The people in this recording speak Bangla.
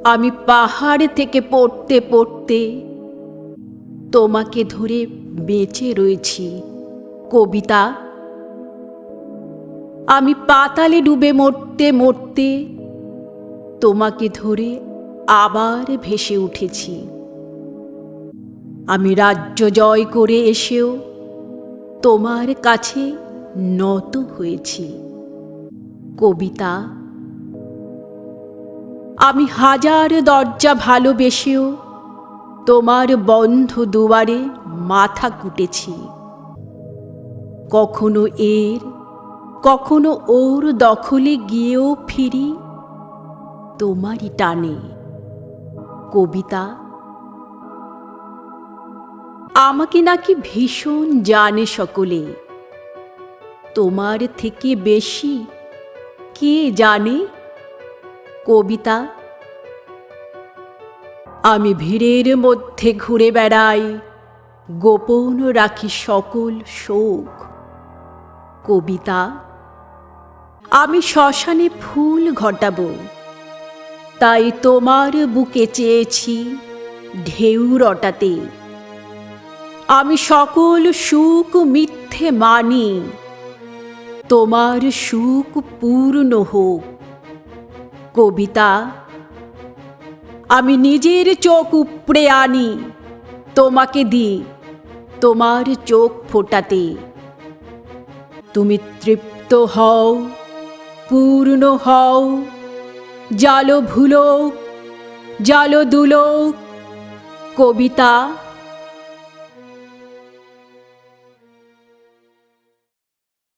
আমি পাহাড় থেকে পড়তে পড়তে তোমাকে ধরে বেঁচে রয়েছি কবিতা। আমি পাতালে ডুবে মরতে মরতে তোমাকে ধরে আবার ভেসে উঠেছি। আমি রাজ্য জয় করে এসেও তোমার কাছে নত হয়েছি কবিতা। আমি হাজার দরজা ভালোবেসেও তোমার বন্ধ দুয়ারে মাথা কুটেছি। কখনো এর কখনো ওর দখলে গিয়েও ফিরি তোমারই টানে কবিতা। আমাকে নাকি ভীষণ জানে সকলে, তোমার থেকে বেশি কে জানে কবিতা। আমি ভিড়ের মধ্যে ঘুরে বেড়াই, গোপন রাখি সকল শোক কবিতা। আমি শ্মশানে ফুল ঘটাবো, তাই তোমার বুকে চেয়েছি ঢেউ রটাতে। আমি সকল সুখ মিথ্যে মানি, তোমার সুখ পূর্ণ হোক কবিতা। আমি নিজের চোখ উপড়ে আনি, তোমাকে দিই তোমার চোখ ফোটাতে। তুমি তৃপ্ত হও, পূর্ণ হও, জালো ভুলোক জালো দুলোক কবিতা।